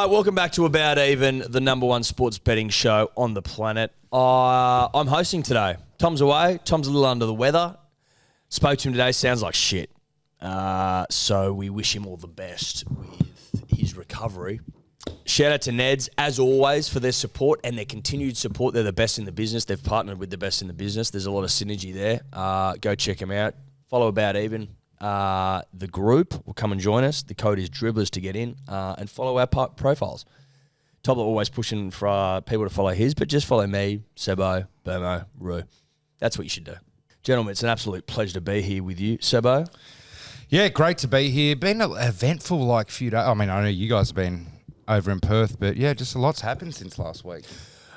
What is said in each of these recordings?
All right, welcome back to About Even, the number one sports betting show on the planet. I'm hosting today. Tom's away. Tom's a little under the weather. Spoke to him today. Sounds like shit. So we wish him all the best with his recovery. Shout out to Neds, as always, for their support and their continued support. They're the best in the business. They've partnered with the best in the business. There's a lot of synergy there. Go check them out. Follow About Even. The group will come and join us. The code is Dribblers to get in, and follow our profiles. Tobler always pushing for people to follow his, but just follow me, Sebo, Burmo, Roo. That's what you should do. Gentlemen, it's an absolute pleasure to be here with you. Sebo? Yeah, great to be here. Been an eventful few days. I mean, I know you guys have been over in Perth, but yeah, just a lot's happened since last week.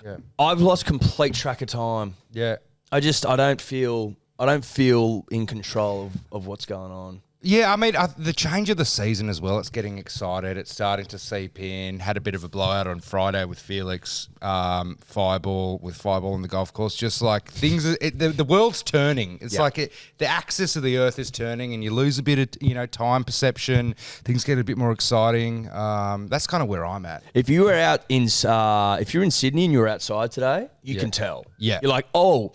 Yeah, I've lost complete track of time. Yeah. I don't feel in control of what's going on. Yeah, I mean, the change of the season as well, it's getting excited. It's starting to seep in. Had a bit of a blowout on Friday with Felix, Fireball on the golf course. Just like things, the world's turning. It's like the axis of the earth is turning and you lose a bit of, time perception. Things get a bit more exciting. That's kind of where I'm at. If you were out if you're in Sydney and you're outside today, you can tell. Yeah. You're like, oh,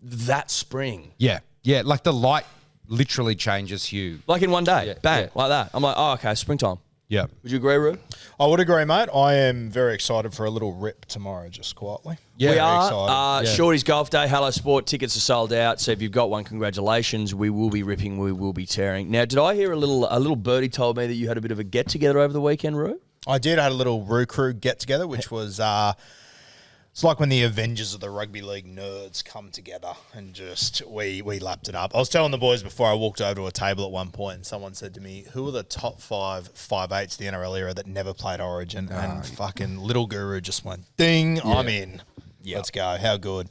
that's spring. Yeah. Yeah, like the light literally changes hue. Like in one day. Bang, like that. I'm like, oh, okay, springtime. Yeah. Would you agree, Roo? I would agree, mate. I am very excited for a little rip tomorrow, just quietly. Yeah, we are. Excited. Shorty's Golf Day, Hello Sport, tickets are sold out. So if you've got one, congratulations. We will be ripping, we will be tearing. Now, did I hear a little birdie told me that you had a bit of a get-together over the weekend, Roo? I did. I had a little Roo Crew get-together, which was... it's like when the Avengers of the rugby league nerds come together and just we lapped it up. I was telling the boys before I walked over to a table at one point and someone said to me, who are the top 5'8" the NRL era that never played Origin? And fucking Little Guru just went, ding, I'm in. Yep. Let's go. How good.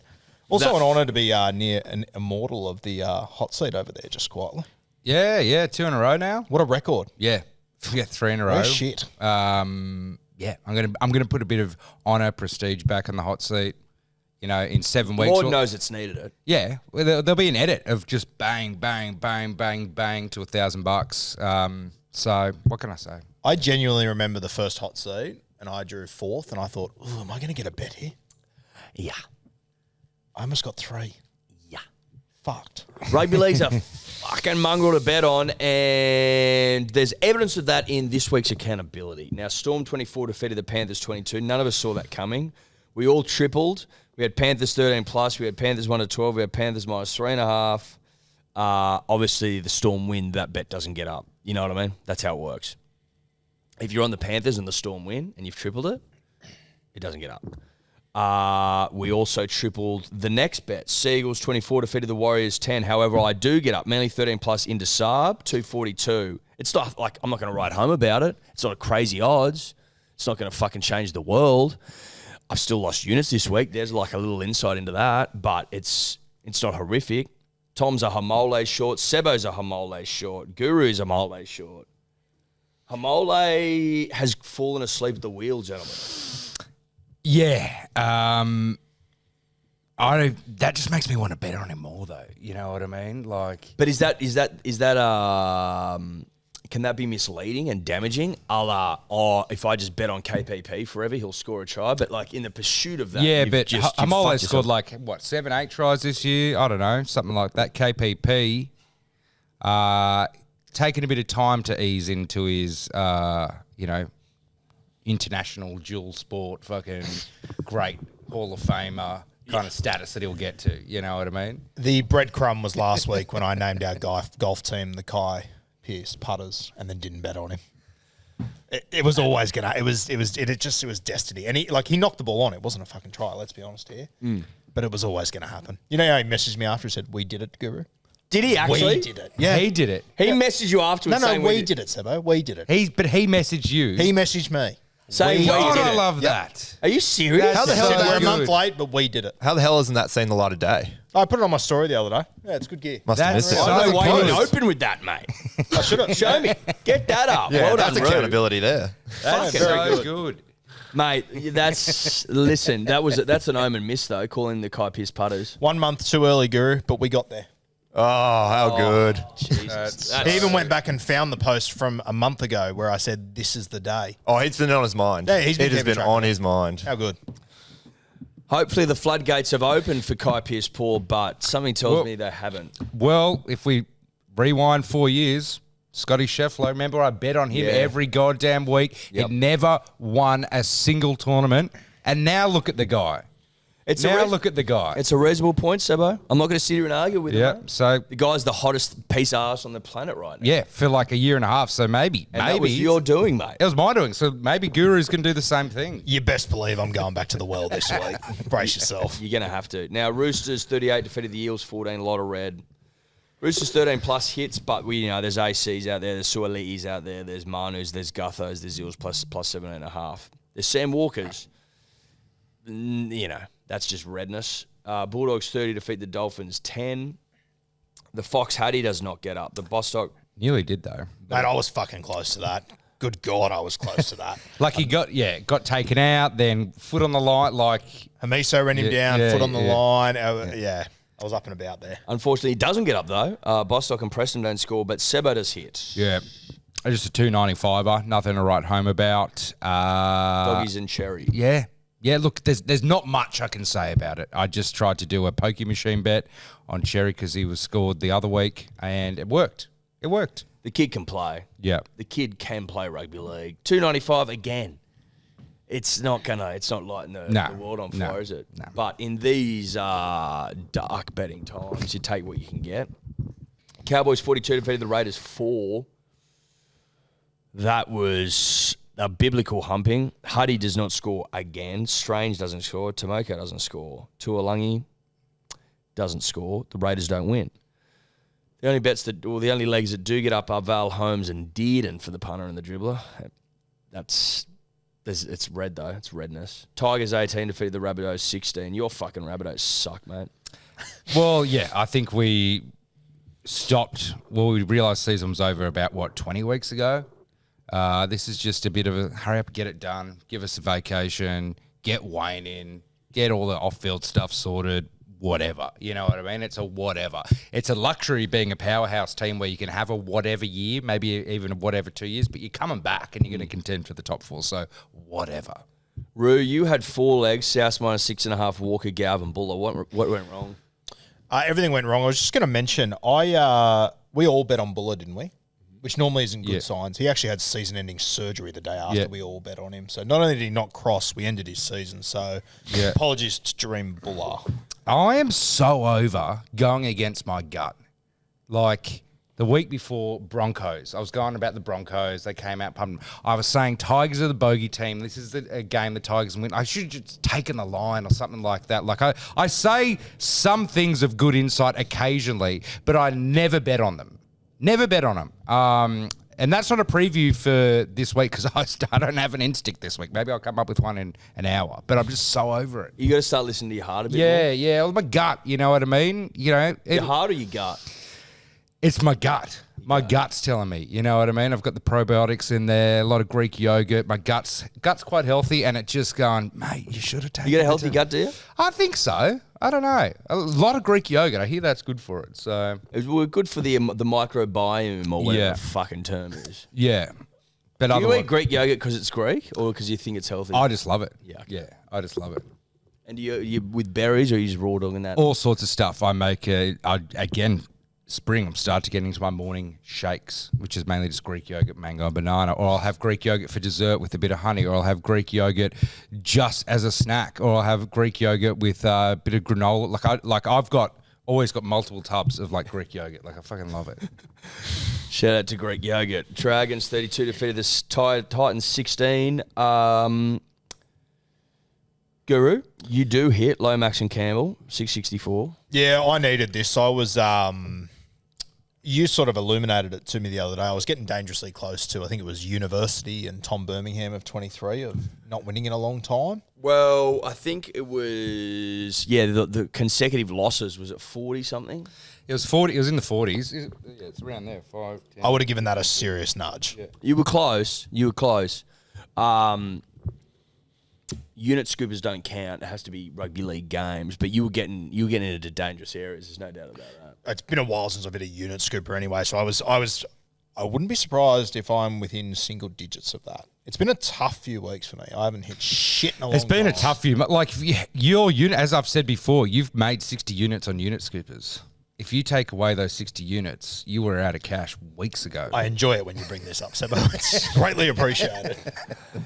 Also an honour to be near an immortal of the hot seat over there, just quietly. Yeah, 2 in a row now. What a record. Yeah, 3 in a row. Oh, shit. Yeah, I'm gonna put a bit of honour, prestige back on the hot seat. In 7 weeks. Lord knows it's needed it. Yeah, well, there'll be an edit of just bang, bang, bang, bang, bang to $1,000. So what can I say? I genuinely remember the first hot seat, and I drew 4th, and I thought, "Ooh, am I going to get a bet here?" Yeah. I almost got 3. Yeah. Fucked. Rugby league's a fucking mongrel to bet on, and there's evidence of that in this week's accountability. Now, Storm 24 defeated the Panthers 22. None of us saw that coming. We all tripled. We had Panthers 13+. We had Panthers 1-12. We had Panthers -3.5. Obviously, the Storm win, that bet doesn't get up. You know what I mean? That's how it works. If you're on the Panthers and the Storm win and you've tripled it, it doesn't get up. We also tripled the next bet. Seagulls 24 defeated the Warriors 10. However, I do get up. Manly 13+ into Saab 242. It's not like I'm not going to write home about it. It's not a crazy odds. It's not going to fucking change the world. I've still lost units this week. There's like a little insight into that, but it's not horrific. Tom's a Hamole short. Sebo's a Hamole short. Guru's a Hamole short. Hamole has fallen asleep at the wheel, gentlemen. Yeah, that just makes me want to bet on him more, though. You know what I mean? But is that can that be misleading and damaging? If I just bet on KPP forever, he'll score a try. But in the pursuit of that, yeah. But Hamole scored 7-8 tries this year. I don't know, something like that. KPP, taking a bit of time to ease into his, international dual sport, fucking great Hall of Famer kind of status that he'll get to. You know what I mean? The breadcrumb was last week when I named our golf team the Kai Pierce Putters and then didn't bet on him. It was always gonna. It was destiny. And he knocked the ball on. It wasn't a fucking try. Let's be honest here. But it was always gonna happen. You know how he messaged me after and said, "We did it, Guru." Did he actually? We did it. Yeah, he did it. He messaged you afterwards. No, we did it, Sebo. We did it. But he messaged you. He messaged me. Saying we did I it. love that. Are you serious? How the hell We're a month late, but we did it. How the hell hasn't that seen the light of day? I put it on my story the other day. Yeah, it's good gear. Must have missed it. I don't know why you didn't Post. open with that, mate. I should have. Show me. Get that up. Yeah, well that's done, Roo. accountability there. That's so good. Mate, listen, that's an omen miss, though, calling the Kai Pierce putters. 1 month too early, Guru, but we got there. Oh, how good. Jesus. He even went back and found the post from a month ago where I said, this is the day. Oh, it's been on his mind. Yeah, he's been it has keeping been track on of it. his mind. How good. Hopefully the floodgates have opened for Kai Pearce-Paul, but something tells me they haven't. Well, if we rewind 4 years, Scotty Scheffler, remember I bet on him every goddamn week. Yep. He never won a single tournament. And now look at the guy. Look at the guy. It's a reasonable point, Sebo. I'm not going to sit here and argue with you. Yeah, mate. so The guy's the hottest piece of ass on the planet right now. yeah, for like a year and a half. So maybe, And that was your doing, mate. it was my doing. So maybe Guru's can do the same thing. You best believe I'm going back to the well this week. Brace yourself. You're going to have to. Now, Roosters 38 defeated the Eels 14, a lot of red. Roosters 13 plus hits, but there's ACs out there, there's Suolitis out there, there's Manus, there's Guthos, there's Eels plus 7.5. There's Sam Walkers. That's just redness. Bulldogs 30 defeat the Dolphins 10. The Fox Hattie does not get up. The Bostock. Nearly did though. Mate, I was fucking close to that. Good God, I was close to that. Like he got taken out, then foot on the line, like Hamiso ran him down, foot on the line. I was up and about there. Unfortunately, he doesn't get up though. Bostock and Preston don't score, but Sebo does hit. yeah. Just a 295er, nothing to write home about. Doggies and Cherry. Yeah. Yeah, look, there's not much I can say about it. I just tried to do a pokey machine bet on Cherry because he was scored the other week, and it worked. It worked. The kid can play. Yeah. The kid can play rugby league. 295 again. It's not lighting the world on fire, is it? No. But in these dark betting times, you take what you can get. Cowboys 42 defeated the Raiders 4. That was a biblical humping. Huddy does not score again. Strange doesn't score. Tomoko doesn't score. Tuolangi doesn't score. The Raiders don't win. The only legs that do get up are Val Holmes and Dearden for the punter and the dribbler. It's red though. It's redness. Tigers 18 defeated the Rabbitohs 16. Your fucking Rabbitohs suck, mate. Well, yeah, I think we stopped. Well, we realised season was over about, 20 weeks ago? This is just a bit of a hurry up, get it done, give us a vacation, get Wayne in, get all the off-field stuff sorted, whatever. You know what I mean? It's a whatever. It's a luxury being a powerhouse team where you can have a whatever year, maybe even a whatever 2 years, but you're coming back and you're going to contend for the top four, so whatever. Roo, you had 4 legs, South minus 6.5, Walker, Gav and Buller. What went wrong? Everything went wrong. I was just going to mention, we all bet on Buller, didn't we? Which normally isn't good signs. He actually had season-ending surgery the day after we all bet on him. So not only did he not cross, we ended his season. So apologies to Dream Buller. I am so over going against my gut. Like the week before Broncos, I was going about the Broncos. They came out pumping. I was saying Tigers are the bogey team. This is a game the Tigers win. I should have just taken the line or something like that. Like I say some things of good insight occasionally, but I never bet on them. Never bet on them. And that's not a preview for this week because I don't have an instinct this week. Maybe I'll come up with one in an hour, but I'm just so over it. You got to start listening to your heart a bit more. Yeah. Well, my gut, you know what I mean? Your heart or your gut? It's my gut. My gut's telling me, you know what I mean? I've got the probiotics in there, a lot of Greek yogurt. My gut's quite healthy, and it's just going, mate, you should have taken it. You got a healthy gut, do you? I think so. I don't know. A lot of Greek yogurt. I hear that's good for it. So We're good for the microbiome or whatever the fucking term is. yeah. But Do you eat Greek yogurt because it's Greek or because you think it's healthy? I just love it. Yeah. Yeah, I just love it. And you with berries or you just raw dogging that? All sorts of stuff. I make, again, spring, I'm starting to get into my morning shakes, which is mainly just Greek yogurt, mango, and banana. Or I'll have Greek yogurt for dessert with a bit of honey. Or I'll have Greek yogurt just as a snack. Or I'll have Greek yogurt with a bit of granola. I've always got multiple tubs of like Greek yogurt. Like I fucking love it. Shout out to Greek yogurt. Dragons 32 defeated the Titans 16. Guru, you do hit Lomax and Campbell 664. Yeah, I needed this. I was you sort of illuminated it to me the other day. I was getting dangerously close to, I think it was University and Tom Birmingham of 23 of not winning in a long time. Well, I think it was, the consecutive losses, was it 40-something? It was 40. It was in the 40s. Yeah, it's around there. 5, 10. I would have given that a serious nudge. Yeah. You were close. Unit scoopers don't count. It has to be rugby league games. But you were getting into dangerous areas. There's no doubt about that. it's been a while since I've hit a unit scooper anyway. So I wouldn't be surprised if I'm within single digits of that. It's been a tough few weeks for me. I haven't hit shit in a long time. It's been a tough few. Like your unit, as I've said before, you've made 60 units on unit scoopers. If you take away those 60 units, you were out of cash weeks ago. I enjoy it when you bring this up, Sebo. It's greatly appreciated.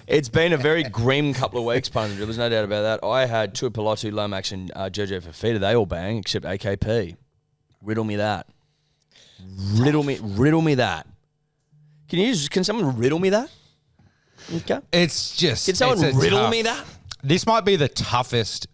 It's been a very grim couple of weeks, punters. There's no doubt about that. I had Tuipulotu, Lomax, and Jojo Fafita. They all bang, except AKP. Riddle me that. Riddle me that. Can someone riddle me that? Okay. It's just. Can someone riddle me that? This might be the toughest,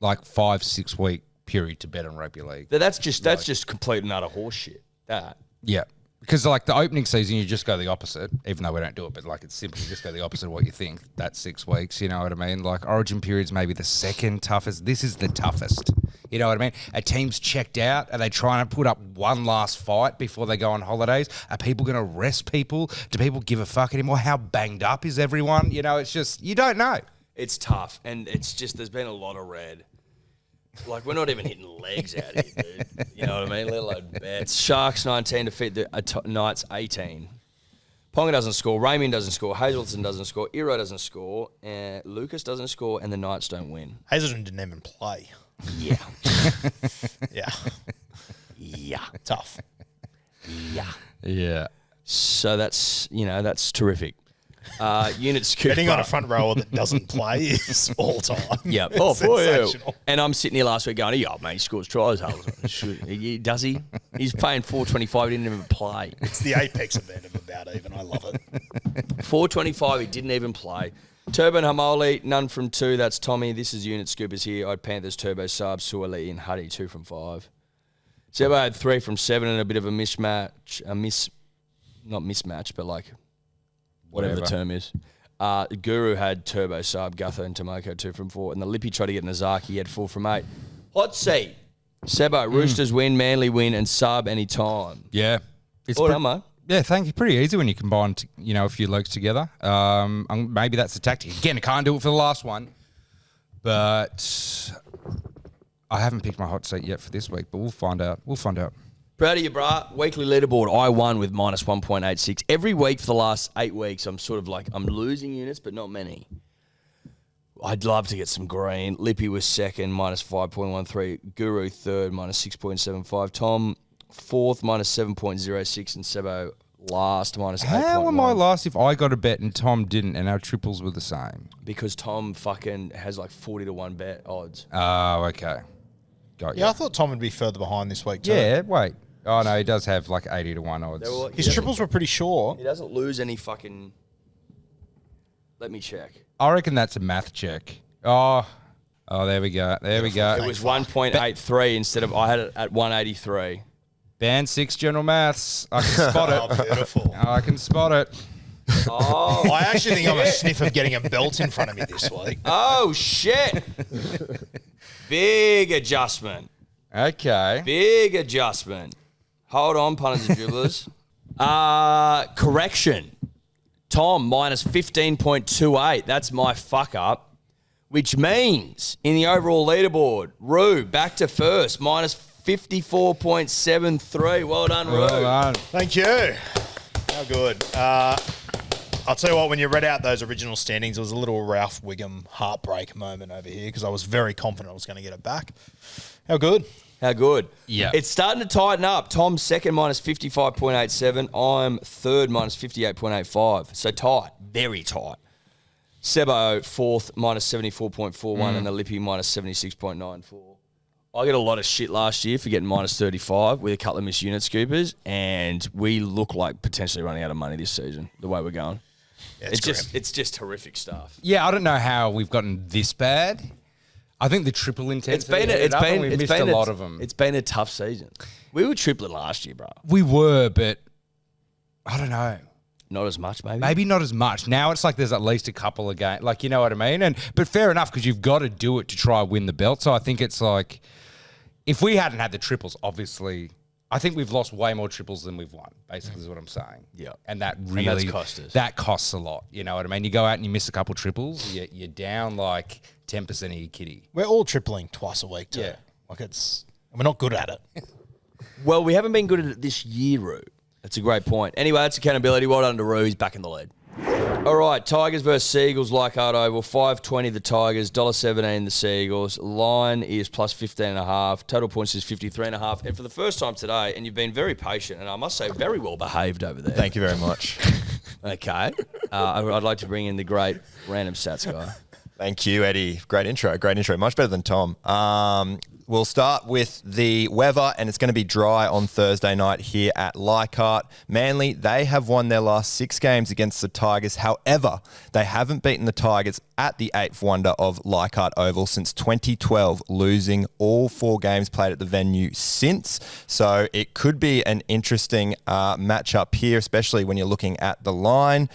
5-6 week period to bet on rugby league. That's just complete and utter horseshit. That. Yeah. Because the opening season, you just go the opposite, even though we don't do it, but it's simple. You just go the opposite of what you think. That's 6 weeks, you know what I mean? Origin period's maybe the second toughest. This is the toughest. You know what I mean? A team's checked out. Are they trying to put up one last fight before they go on holidays? Are people going to rest people? Do people give a fuck anymore? How banged up is everyone? You know, it's just, you don't know. It's tough. And it's just, there's been a lot of red. We're not even hitting legs out here, dude. You know what I mean? Let alone bets. Sharks 19 defeat the Knights 18. Ponga doesn't score. Raymond doesn't score. Hazelton doesn't score. Iro doesn't score. Lucas doesn't score. And the Knights don't win. Hazelton didn't even play. Yeah. Yeah. Yeah. Tough. Yeah. Yeah. So that's terrific. Unit scoop. Betting on a front rower that doesn't play is all time. Yeah. Oh, for you. Sensational. And I'm sitting here last week going, yeah, mate, he scores tries. Does he? He's paying $4.25. He didn't even play. It's the apex event of about even. I love it. $4.25. He didn't even play. Turbo and Hamoli, none from 2. That's Tommy. This is Unit Scoopers here. I had Panthers, Turbo, Saab, Suoli, and Huddy 2 from 5. Sebo had 3 from 7 and a bit of a mismatch. Not mismatch, but whatever the term is. Guru had Turbo, Saab, Gutho, and Tomoko 2 from 4. And the Lippy tried to get Nazaki. He had 4 from 8. Hot seat. Sebo, Roosters win, Manly win, and Saab anytime. Yeah. It's All done, mate. Yeah, thank you. Pretty easy when you combine, a few legs together. Maybe that's the tactic. Again, I can't do it for the last one, but I haven't picked my hot seat yet for this week. But we'll find out. Proud of you, brah. Weekly leaderboard, I won with minus 1.86. Every week for the last 8 weeks, I'm sort of I'm losing units, but not many. I'd love to get some green. Lippy was second, minus 5.13. Guru third, minus 6.75. Tom fourth, minus 7.06. And Sebo last, minus 8.1. How am I last if I got a bet and Tom didn't and our triples were the same? Because Tom fucking has 40 to 1 bet odds. Oh, okay. Got you. Yeah, I thought Tom would be further behind this week too. Yeah, wait. Oh, no, he does have 80 to 1 odds. His triples were pretty sure. He doesn't lose any fucking... Let me check. I reckon that's a math check. Oh, there we go. There we go. It was 1.83 instead of... I had it at 183. Band 6 general maths. I can spot it. Oh, beautiful. I can spot it. Oh, I actually think I'm a sniff of getting a belt in front of me this week. oh shit. Big adjustment. Okay. Big adjustment. Hold on, punters and dribblers. Correction. Tom, minus 15.28. That's my fuck up. Which means, in the overall leaderboard, Roo, back to first, minus 54.73. Well done, Roo. Well done. Thank you. How good. I'll tell you what, when you read out those original standings, it was a little Ralph Wiggum heartbreak moment over here because I was very confident I was going to get it back. How good? How good. Yeah. It's starting to tighten up. Tom's second, minus 55.87. I'm third, minus 58.85. So tight. Very tight. Sebo, fourth, minus 74.41. And the Lippy, minus 76.94. I got a lot of shit last year for getting minus 35 with a couple of missed unit scoopers. And we look like potentially running out of money this season, the way we're going. Yeah, It's just horrific stuff. Yeah, I don't know how we've gotten this bad. I think the triple intensity. We've missed a lot of them. It's been a tough season. We were tripling last year, bro. We were, but I don't know. Not as much, maybe. Maybe not as much. Now it's there's at least a couple of games. You know what I mean? But fair enough, because you've got to do it to try win the belt. So I think it's if we hadn't had the triples, obviously, I think we've lost way more triples than we've won, basically is what I'm saying. Yeah. And that really... that's cost us. That costs a lot. You know what I mean? You go out and you miss a couple triples, you're down 10% of your kitty. We're all tripling twice a week too. Yeah. We're not good at it. Well, we haven't been good at it this year, Roo. That's a great point. Anyway, that's accountability. Well done to Roo. He's back in the lead. All right, Tigers versus Seagulls, Leichhardt Oval. $5.20 the Tigers, $1.17 the Seagulls. Line is plus 15.5. Total points is 53.5. And for the first time today, and you've been very patient, and I must say very well behaved over there. Thank you very much. Okay. I'd like to bring in the great random stats guy. Thank you, Eddie. Great intro. Much better than Tom. We'll start with the weather, and it's going to be dry on Thursday night here at Leichhardt. Manly, they have won their last 6 games against the Tigers. However, they haven't beaten the Tigers at the 8th wonder of Leichhardt Oval since 2012, losing all 4 games played at the venue since. So it could be an interesting matchup here, especially when you're looking at the line.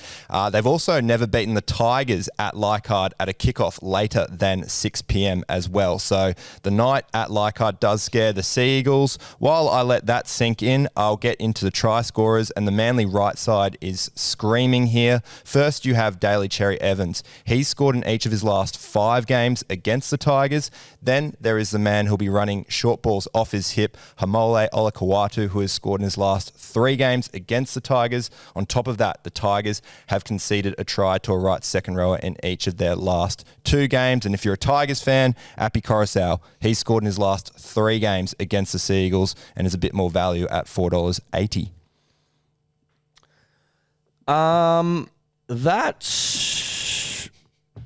They've also never beaten the Tigers at Leichhardt at a kickoff later than 6 p.m. as well. So the night at Leichhardt does scare the Sea Eagles. While I let that sink in, I'll get into the try scorers, and the Manly right side is screaming here. First, you have Daly Cherry Evans. He's scored in each of his last 5 games against the Tigers. Then there is the man who'll be running short balls off his hip, Hamole Olakawatu, who has scored in his last 3 games against the Tigers. On top of that, the Tigers have conceded a try to a right second rower in each of their last 2 games. And if you're a Tigers fan, Api Coruscant, he's scored in his last 3 games against the Sea Eagles and is a bit more value at $4.80.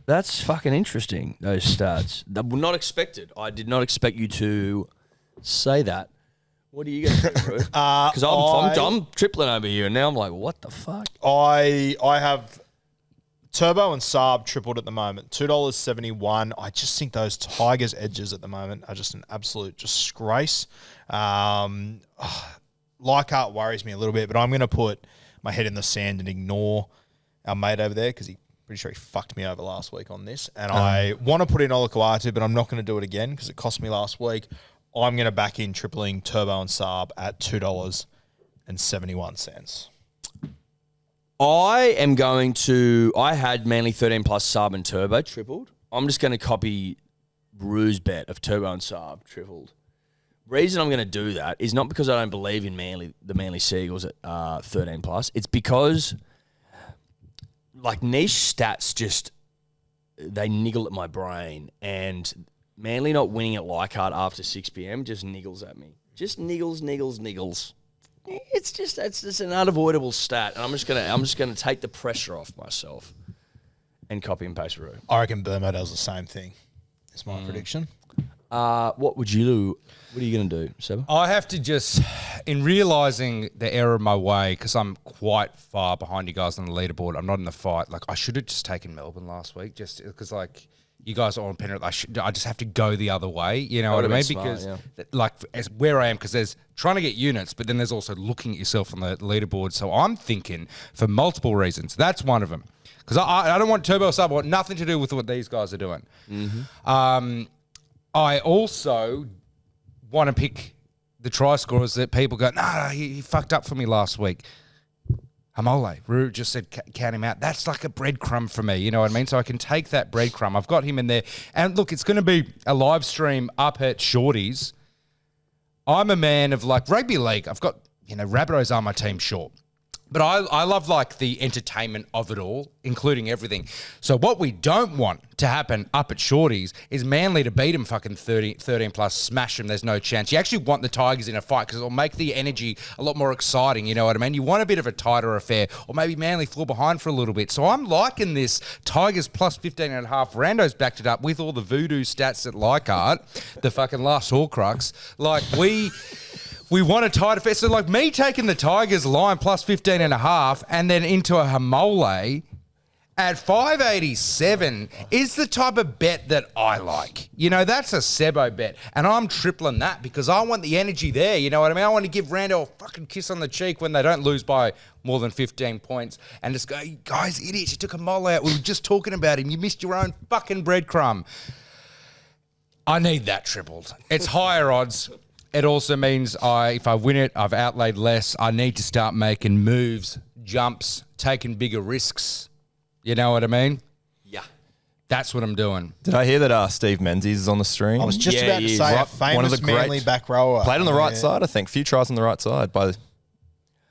That's fucking interesting, those stats. That were not expected. I did not expect you to say that. What are you going to do, bro? Because I'm tripling over here, and now I'm like, what the fuck? I have Turbo and Saab tripled at the moment, $2.71. I just think those Tigers edges at the moment are just an absolute disgrace. Leichhardt worries me a little bit, but I'm going to put my head in the sand and ignore our mate over there because pretty sure he fucked me over last week on this. And I want to put in Olakawatu, but I'm not going to do it again because it cost me last week. I'm going to back in tripling Turbo and Saab at $2.71. I had Manly 13 plus Saab and Turbo tripled. I'm just going to copy Roo's bet of Turbo and Saab tripled. Reason I'm going to do that is not because I don't believe in the Manly Seagulls at 13 plus. It's because like niche stats just they niggle at my brain, and Manly not winning at Leichhardt after 6 p.m. just niggles at me. Just niggles. It's just an unavoidable stat, and I'm just gonna take the pressure off myself and copy and paste Roo. I reckon Burma does the same thing. That's my prediction. What would you do? What are you going to do, Seba? I have to just, in realising the error of my way, because I'm quite far behind you guys on the leaderboard, I'm not in the fight. Like, I should have just taken Melbourne last week, just because, like, you guys are on Penrith. I just have to go the other way, you know what I mean? Because, like, as where I am, because there's trying to get units, but then there's also looking at yourself on the leaderboard. So I'm thinking, for multiple reasons, that's one of them. Because I don't want Turbo Sub. I want nothing to do with what these guys are doing. Mm-hmm. I also want to pick the try scorers that people go, nah, he fucked up for me last week. Hamole, Roo just said count him out. That's like a breadcrumb for me, you know what I mean? So I can take that breadcrumb. I've got him in there. And look, it's going to be a live stream up at Shorty's. I'm a man of like rugby league. I've got, Rabbitohs are my team, sure. But I love like the entertainment of it all, including everything. So what we don't want to happen up at Shorty's is Manly to beat them fucking 13 plus, smash them, there's no chance. You actually want the Tigers in a fight because it'll make the energy a lot more exciting, you know what I mean? You want a bit of a tighter affair, or maybe Manly fall behind for a little bit. So I'm liking this Tigers plus 15.5. Rando's backed it up with all the voodoo stats at Leichhardt, the fucking last Horcrux. Like we want a tight affair. So, like, me taking the Tigers line plus 15.5 and then into a Hamole at 587 is the type of bet that I like. That's a Sebo bet. And I'm tripling that because I want the energy there. You know what I mean? I want to give Rando a fucking kiss on the cheek when they don't lose by more than 15 points and just go, guys, idiots, you took a mole out. We were just talking about him. You missed your own fucking breadcrumb. I need that tripled. It's higher odds. It also means if I win it, I've outlaid less. I need to start making moves, jumps, taking bigger risks. You know what I mean? Yeah. That's what I'm doing. Did I hear that Steve Menzies is on the stream? I was just about to he is. say a Right, one of famous the great- Manly back rower. Played on the right side, I think. Few tries on the right side by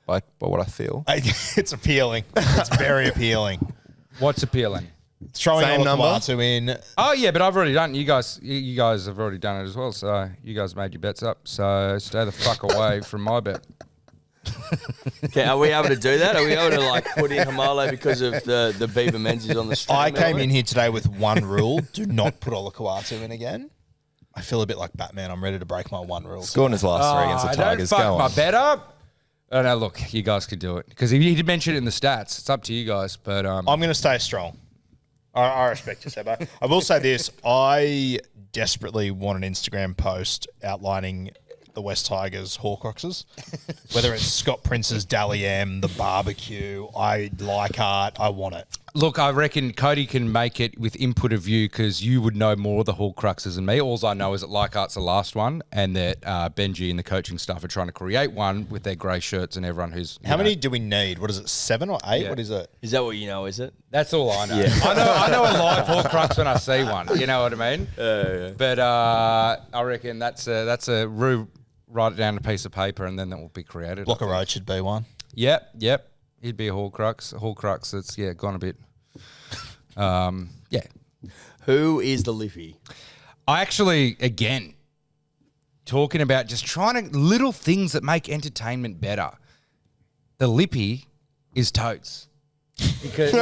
what I feel. It's appealing. It's very appealing. What's appealing? Throwing Same number? Olakau'atu in. Oh yeah, but I've already done. You guys have already done it as well. So you guys made your bets up. So stay the fuck away from my bet. Okay, are we able to do that? Are we able to like put in Hamale because of the Beaver Menzies on the stream? I came in here today with one rule: do not put Olakau'atu in again. I feel a bit like Batman. I'm ready to break my one rule. Scoring his last three against the Tigers. Don't fuck Go my on. bet up. Oh no, look, you guys could do it because he did mention it in the stats. It's up to you guys, but I'm going to stay strong. I respect you, Sebo. I will say this. I desperately want an Instagram post outlining the West Tigers Horcruxes. Whether it's Scott Prince's Dally M, the barbecue, I like art. I want it. look, I reckon Cody can make it with input of you because you would know more of the Horcruxes than me. All I know is that Leichhardt's the last one, and that Benji and the coaching staff are trying to create one with their grey shirts and everyone who's How many do we need? What is it? 7 or 8? Yeah. What is it? Is that what you know, is it? That's all I know. I know a live Horcrux when I see one. You know what I mean? Yeah. But I reckon that's a write it down on a piece of paper and then that will be created. Blocker Road should be one. Yep. He'd be a Horcrux. Horcrux that's gone a bit. Yeah. Who is the Liffy? I actually, again, talking about just trying to little things that make entertainment better. The Lippy is totes. Because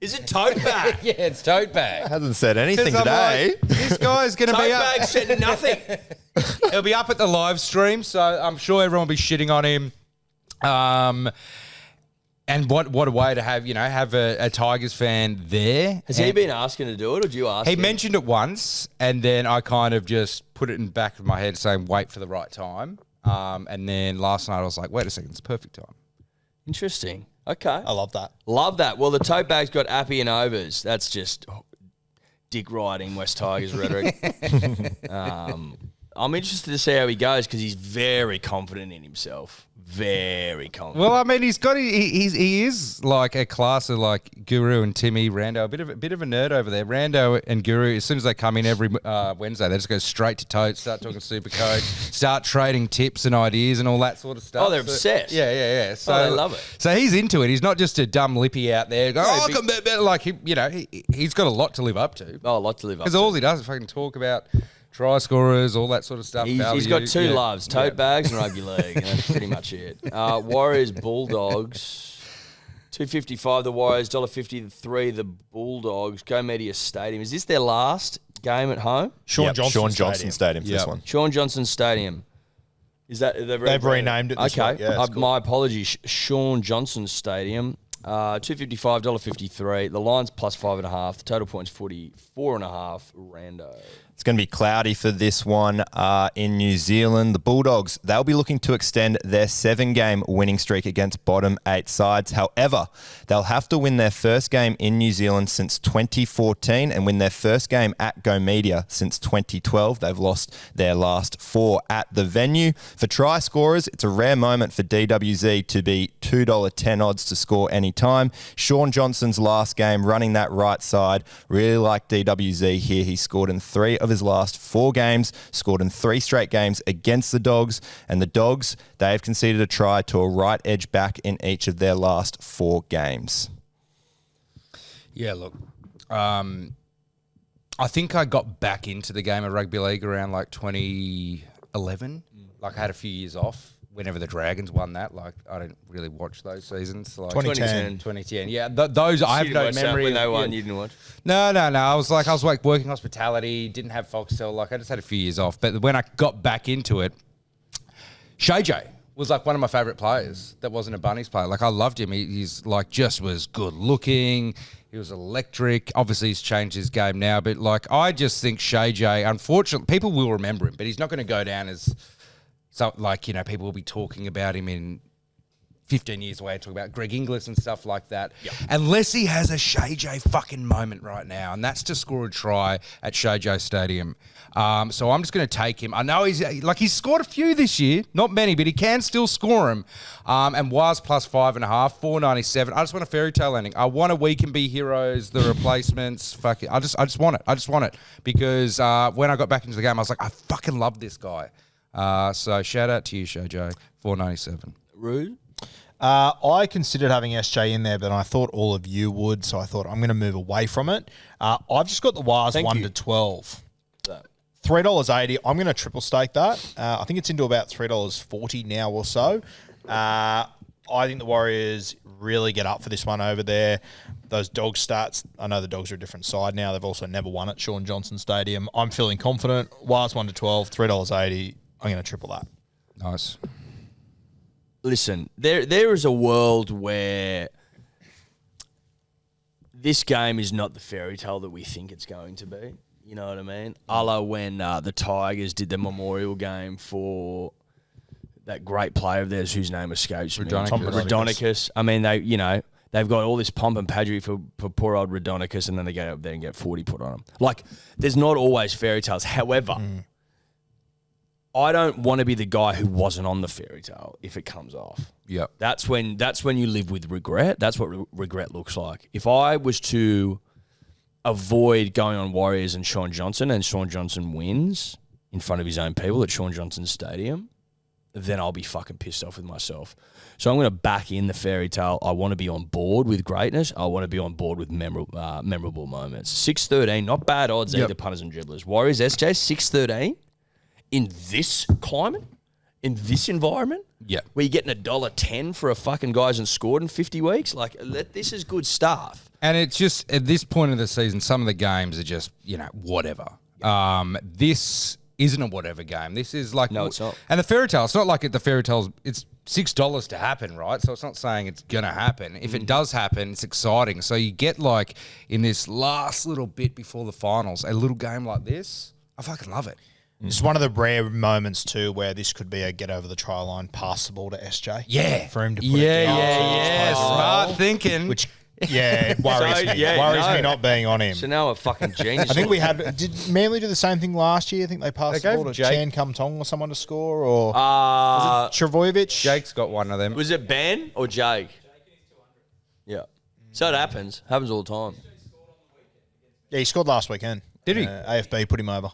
Is it tote bag? yeah, it's tote bag. Hasn't said anything 'Cause I'm today. like, this guy's going to Tote be up. bag said nothing. He'll be up at the live stream, so I'm sure everyone will be shitting on him. And what a way to have a Tigers fan there. Has he been asking to do it, or do you ask He him? mentioned it once, and then I kind of just put it in the back of my head saying, wait for the right time. And then last night I was like, wait a second, it's perfect time. Interesting. Okay. I love that. Love that. Well, the tote bag's got Appy and overs. That's just dick riding West Tigers rhetoric. I'm interested to see how he goes because he's very confident in himself. Very confident. Well, I mean, he is like a class of like Guru and Timmy Rando, a bit of a nerd over there. Rando and Guru, as soon as they come in every Wednesday, they just go straight to totes, start talking Supercoach, start trading tips and ideas and all that sort of stuff. Oh, they're obsessed. Yeah. So they love it. So he's into it. He's not just a dumb lippy out there. Go, I can bet better. Like he's got a lot to live up to. Oh, a lot to live up Because to. all he does is fucking talk about try scorers, all that sort of stuff. He's got two loves, tote bags and rugby league. And that's pretty much it. Warriors, Bulldogs, 255 the Warriors, $1.53 the Bulldogs, Go Media Stadium. Is this their last game at home? Sean Johnson Stadium for this one. Sean Johnson Stadium. Is that They've renamed it this Okay. week. Yeah, it's cool. My apologies. Sean Johnson Stadium. $2.55, $1.53. The line's plus 5.5. The total points 44.5. Rando. It's going to be cloudy for this one in New Zealand. The Bulldogs, they'll be looking to extend their 7-game winning streak against bottom 8 sides. However, they'll have to win their first game in New Zealand since 2014 and win their first game at Go Media since 2012. They've lost their last 4 at the venue. For try scorers, it's a rare moment for DWZ to be $2.10 odds to score any time. Sean Johnson's last game running that right side, really like DWZ here. He scored in 3 of his last 4 games, scored in 3 straight games against the Dogs, and the Dogs, they have conceded a try to a right edge back in each of their last 4 games. Yeah, look, I think I got back into the game of rugby league around like 2011. Like I had a few years off whenever the Dragons won that. Like I don't really watch those seasons. Like 2010. Yeah, those I have no memory. When they of, won, yeah. you didn't watch? No. I was like working hospitality, didn't have Foxtel. Like I just had a few years off. But when I got back into it, Shay J was like one of my favourite players that wasn't a Bunnies player. Like I loved him. He's like just was good looking. He was electric. Obviously, he's changed his game now. But like I just think Shay J, unfortunately, people will remember him, but he's not going to go down as... So, like, people will be talking about him in 15 years away, talk about Greg Inglis and stuff like that. Yep. Unless he has a Shay J fucking moment right now, and that's to score a try at Shay J Stadium. So I'm just going to take him. I know he's scored a few this year, not many, but he can still score them. And Waz plus 5.5, 497. I just want a fairy tale ending. I want a We Can Be Heroes, the replacements. Fuck it. I just want it. I just want it because when I got back into the game, I was like, I fucking love this guy. So shout out to you, Shay J, 497. Rude. I considered having SJ in there, but I thought all of you would, so I thought I'm going to move away from it. I've just got the Waz 1 to 12. $3.80. I'm going to triple stake that. I think it's into about $3.40 now or so. I think the Warriors really get up for this one over there. Those dog stats, I know the Dogs are a different side now. They've also never won at Shaun Johnson Stadium. I'm feeling confident. Waz 1 to 12, $3.80. I'm going to triple that. Nice. Listen, there is a world where this game is not the fairy tale that we think it's going to be. You know what I mean? A la when the Tigers did the memorial game for that great player of theirs whose name escapes me. Radonicus. I mean, they've got all this pomp and pageantry for poor old Radonicus, and then they go up there and get 40 put on them. Like, there's not always fairy tales. However, I don't want to be the guy who wasn't on the fairy tale if it comes off. Yep. That's when you live with regret. That's what regret looks like. If I was to avoid going on Warriors and Shaun Johnson wins in front of his own people at Shaun Johnson Stadium, then I'll be fucking pissed off with myself. So I'm going to back in the fairy tale. I want to be on board with greatness. I want to be on board with memorable moments. 6.13, not bad odds either, punters and dribblers. Warriors SJ 6.13. In this climate, in this environment, where you're getting $1.10 for a fucking guy who hasn't scored in 50 weeks, like this is good stuff. And it's just at this point of the season, some of the games are just whatever. This isn't a whatever game. This is like no, it's not. And the fairy tale, it's not like the fairy tale's. It's $6 to happen, right? So it's not saying it's gonna happen. If it does happen, it's exciting. So you get like in this last little bit before the finals, a little game like this. I fucking love it. It's one of the rare moments too where this could be a get over the try line, pass the ball to SJ. Yeah, for him to put it down. Smart thinking. Which it worries me. Worries me not being on him. So now a fucking genius. I think did Manly do the same thing last year? I think they passed the ball to Chan Kum Tong or someone to score, or was it Travojevic? Jake's got one of them. Was it Ben or Jake? Yeah. So it happens. Happens all the time. Yeah, he scored last weekend. Did he? AFB put him over.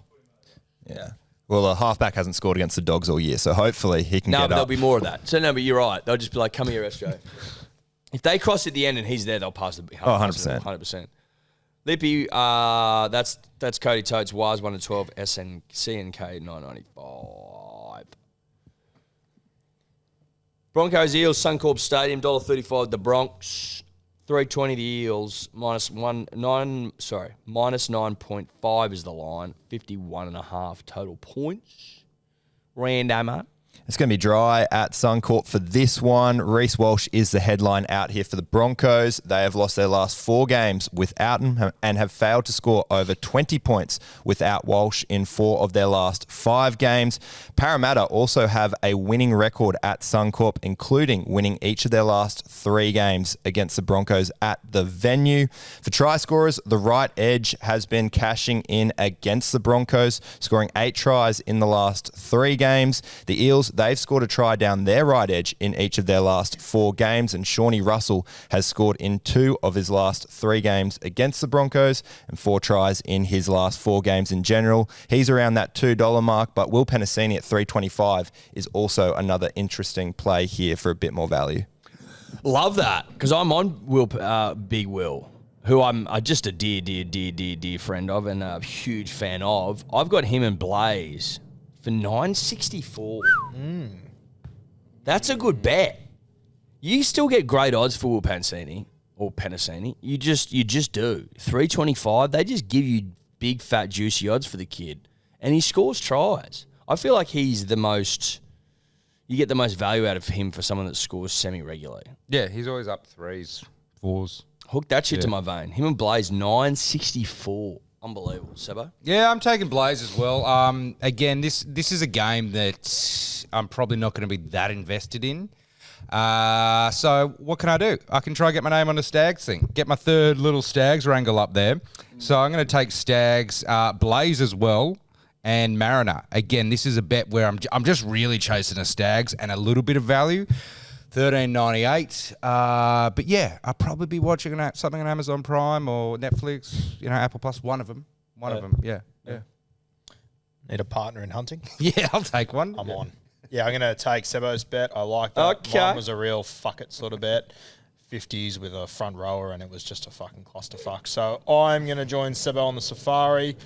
Yeah. Well, a halfback hasn't scored against the Dogs all year, so hopefully he can get up. No, but there'll be more of that. So, no, but you're right. They'll just be like, come here, SJ. If they cross at the end and he's there, they'll pass the 100%. 100%. Lippy, that's Cody Totes, Wise 1 to 12, CNK 995. Broncos Eels, Suncorp Stadium, $1.35 the Bronx. 320 the Eels, minus 9.5 is the line, 51.5 total points. Random. It's going to be dry at Suncorp for this one. Reece Walsh is the headline out here for the Broncos. They have lost their last 4 games without him and have failed to score over 20 points without Walsh in 4 of their last 5 games. Parramatta also have a winning record at Suncorp, including winning each of their last 3 games against the Broncos at the venue. For try scorers, the right edge has been cashing in against the Broncos, scoring 8 tries in the last 3 games. The Eels, they've scored a try down their right edge in each of their last 4 games, and Shawnee Russell has scored in 2 of his last 3 games against the Broncos and 4 tries in his last 4 games in general. He's around that $2 mark, but Will Penasini at $3.25 is also another interesting play here for a bit more value. Love that, because I'm on Big Will, who I'm just a dear friend of and a huge fan of. I've got him and Blaze for $9.64. That's a good bet. You still get great odds for Will Penasini or Penasini. You just do. $3.25. They just give you big fat juicy odds for the kid, and he scores tries. I feel like he's the most. You get the most value out of him for someone that scores semi-regularly. Yeah, he's always up 3s, 4s. Hook that shit to my vein. Him and Blaze, $9.64. Unbelievable. Sebo? Yeah, I'm taking Blaze as well. Again, this is a game that I'm probably not going to be that invested in. So what can I do? I can try and get my name on the Stags thing. Get my third little Stags wrangle up there. So I'm going to take Stags, Blaze as well, and Mariner. Again, this is a bet where I'm just really chasing a Stags and a little bit of value. $13.98. But yeah, I'll probably be watching something on Amazon Prime or Netflix, Apple Plus, one of them. Yeah. Need a partner in hunting? Yeah, I'll take one. I'm on. Yeah, I'm going to take Sebo's bet. I like that. Okay. Mine was a real fuck it sort of bet. 50s with a front rower, and it was just a fucking clusterfuck. So I'm going to join Sebo on the safari.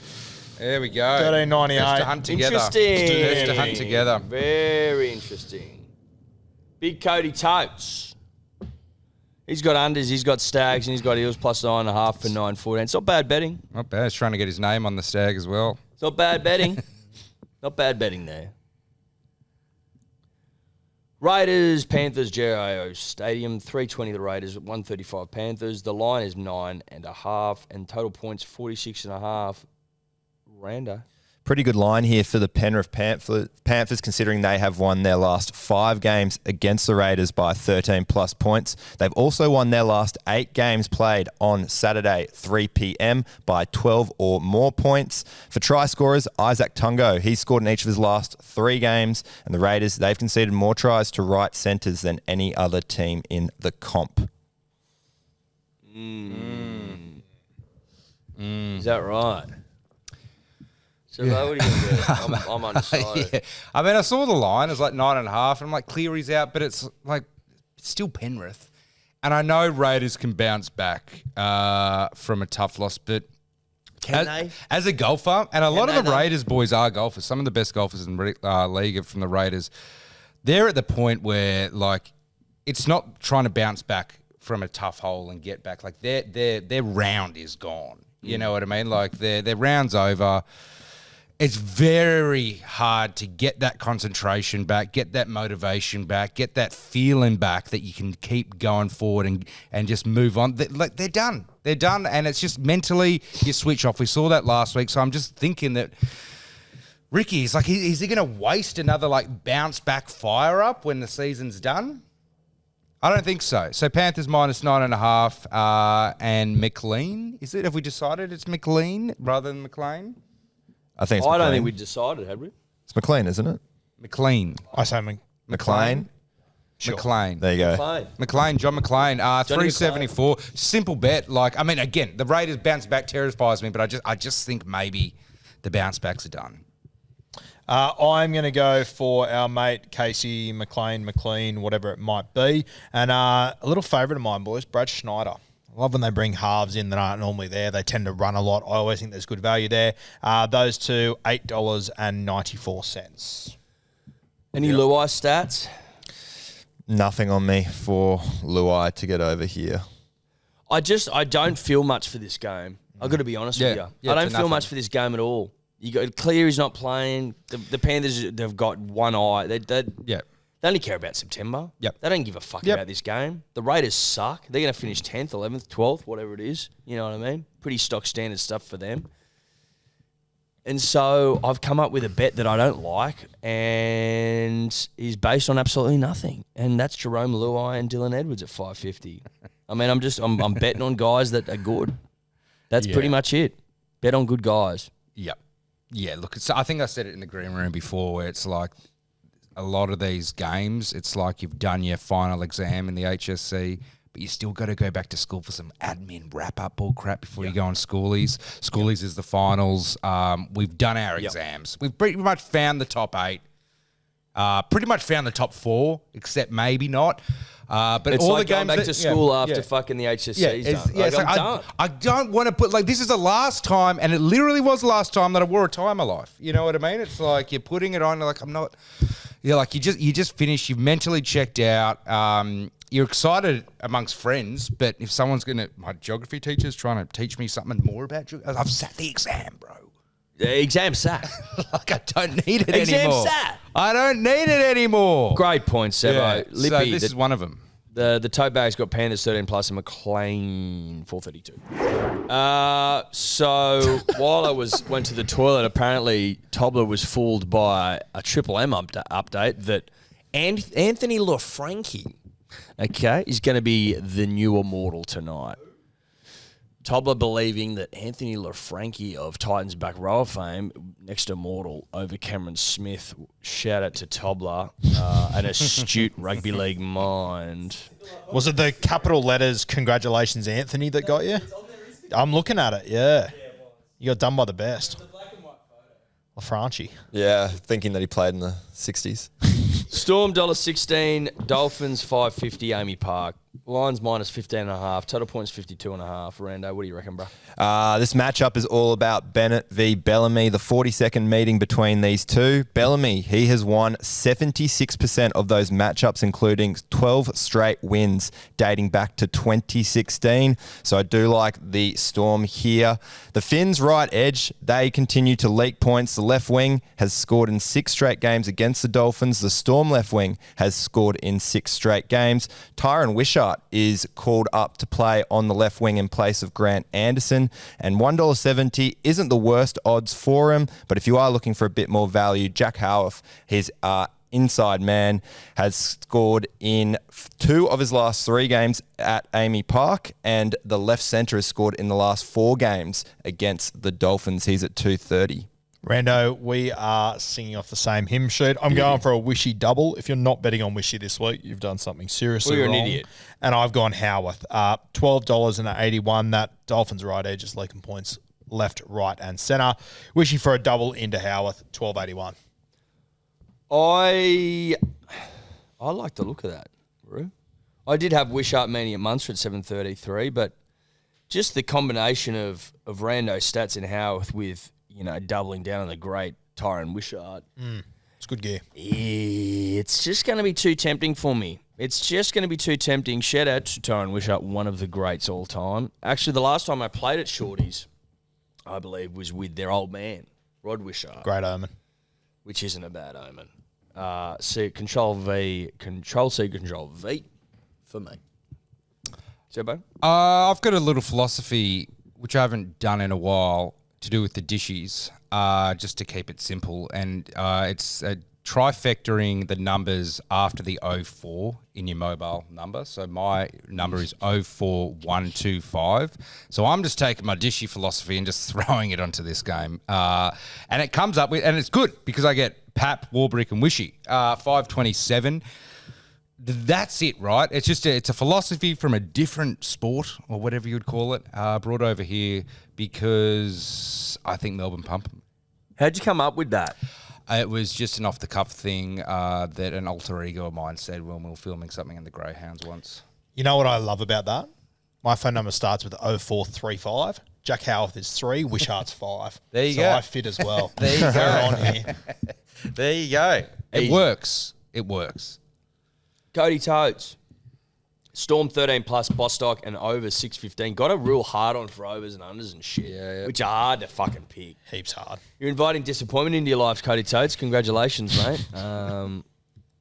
There we go. $13.98. Let's to hunt together. Interesting. Let's to hunt together. Very interesting. Big Cody Totes. He's got unders, he's got Stags, and he's got Eels plus 9.5 for 9.14. It's not bad betting. Not bad. He's trying to get his name on the Stag as well. It's not bad betting. Not bad betting there. Raiders, Panthers, Jerry Stadium, 320 the Raiders, 135 Panthers. The line is 9.5, and total points 46.5. Rando. Pretty good line here for the Penrith Panthers, considering they have won their last 5 games against the Raiders by 13 plus points. They've also won their last 8 games played on Saturday, 3 p.m. by 12 or more points. For try scorers, Isaac Tungo, he's scored in each of his last 3 games, and the Raiders, they've conceded more tries to right centres than any other team in the comp. Is that right? So what are you going to do? I'm undecided. Yeah. I mean, I saw the line. It's like 9.5. And I'm like, Cleary's out, but it's like still Penrith. And I know Raiders can bounce back from a tough loss, but as a golfer, and a lot of the Raiders boys are golfers. Some of the best golfers in the league are from the Raiders. They're at the point where like it's not trying to bounce back from a tough hole and get back. Like their round is gone. You know what I mean? Like their round's over. It's very hard to get that concentration back, get that motivation back, get that feeling back that you can keep going forward and just move on. They're done. They're done, and it's just mentally you switch off. We saw that last week, so I'm just thinking that Ricky is like, is he going to waste another like bounce back fire up when the season's done? I don't think so. So Panthers minus 9.5 and McLean. Is it? Have we decided it's McLean rather than McLean? I think it's I McLean. don't think we decided, had we? It's McLean, isn't it? McLean. I say McLean. Sure. McLean. There you go. John McLean. 374. McLean. Simple bet. Like, I mean, again, the Raiders bounce back terrifies me, but I just think maybe the bounce backs are done. I'm going to go for our mate Casey McLean, whatever it might be. And a little favourite of mine, boys, Brad Schneider. I love when they bring halves in that aren't normally there. They tend to run a lot. I always think there's good value there. Those two, $8.94. Any Luai stats? Nothing on me for Luai to get over here. I don't feel much for this game. I've got to be honest with you. Yeah, I don't feel much for this game at all. You got Cleary's not playing. The Panthers, they've got one eye. They only care about September. Yep. They don't give a fuck about this game. The Raiders suck. They're going to finish 10th, 11th, 12th, whatever it is. You know what I mean? Pretty stock standard stuff for them. And so I've come up with a bet that I don't like and is based on absolutely nothing. And that's Jerome Luai and Dylan Edwards at 550. I mean, I'm betting on guys that are good. That's pretty much it. Bet on good guys. Yep. Yeah, look, I think I said it in the green room before where it's like a lot of these games, it's like you've done your final exam in the HSC, but you still got to go back to school for some admin wrap-up bull crap before you go on schoolies. Schoolies is the finals. We've done our exams. We've pretty much found the top 8. Pretty much found the top 4, except maybe not. But it's all like the games going back to school after fucking the HSC's done. I'm done. I don't want to put, like, this is the last time, and it literally was the last time that I wore a tie in my life. You know what I mean? It's like you're putting it on, like, I'm not, like you just finished, you've mentally checked out. You're excited amongst friends, but if someone's my geography teacher's trying to teach me something more about geography, I've sat the exam, bro. The exam sat. Like, I don't need it Exam anymore. sat. I don't need it anymore. Great point, Sebo. Yeah. Lippy, So this is one of them. The tote bag's got Panthers 13 plus and McLean 432. So while I went to the toilet, apparently Tobler was fooled by a Triple M update that Anthony LaFranchi Okay, he's going to be the new immortal tonight. Tobler believing that Anthony LaFranchi of Titans back rower fame, next immortal over Cameron Smith. Shout out to Tobler, an astute rugby league mind. Was it the capital letters, congratulations, Anthony, that got you? I'm looking at it, yeah. You got done by the best. LaFranchi. Yeah, thinking that he played in the 60s. Storm $1.16, Dolphins $5.50, Amy Park. Lions minus 15.5, total points 52.5. Rando, what do you reckon, bro? This matchup is all about Bennett v. Bellamy, the 42nd meeting between these two. Bellamy, he has won 76% of those matchups, including 12 straight wins dating back to 2016. So I do like the Storm here. The Finns' right edge, they continue to leak points. The left wing has scored in 6 straight games against the Dolphins. The Storm left wing has scored in 6 straight games. Tyron Wishart is called up to play on the left wing in place of Grant Anderson, and $1.70 isn't the worst odds for him, but if you are looking for a bit more value, Jack Howarth, his inside man, has scored in 2 of his last 3 games at Amy Park, and the left centre has scored in the last 4 games against the Dolphins. He's at $2.30. Rando, we are singing off the same hymn sheet. I'm going for a Wishy double. If you're not betting on Wishy this week, you've done something seriously Well, you're wrong. an idiot. And I've gone Howarth. $12.81. That Dolphins right edge is leaking points left, right, and centre. Wishy for a double into Howarth, $12.81. I like the look of that, Roo. I did have Wishart Manny at Munster at 7.33, but just the combination of Rando stats in Howarth with, you know, doubling down on the great Tyron Wishart. It's good gear. It's just going to be too tempting for me. It's just going to be too tempting. Shout out to Tyron Wishart, one of the greats all time. Actually, the last time I played at Shorty's, I believe, was with their old man, Rod Wishart. Great omen. Which isn't a bad omen. So Control V for me. Zebo? I've got a little philosophy, which I haven't done in a while, to do with the dishes, just to keep it simple. And it's trifectoring the numbers after the 04 in your mobile number. So my number is 04125. So I'm just taking my dishy philosophy and just throwing it onto this game. And it comes up with, and it's good because I get Pap, Warbrick, and Wishy. 527. That's it, right? It's just it's a philosophy from a different sport or whatever you'd call it, brought over here because I think Melbourne pump 'em. How'd you come up with that? It was just an off-the-cuff thing that an alter ego of mine said when we were filming something in the Greyhounds once. You know what I love about that? My phone number starts with 0435. Jack Howarth is 3. Wishart's 5. There you so go. I fit as well. There you go. We're on here. There you go. It works. It works. Cody Toads. Storm 13 plus Bostock and over 6.15. Got a real hard on for overs and unders and shit, which are hard to fucking pick. Heaps hard. You're inviting disappointment into your life, Cody Toads. Congratulations, mate.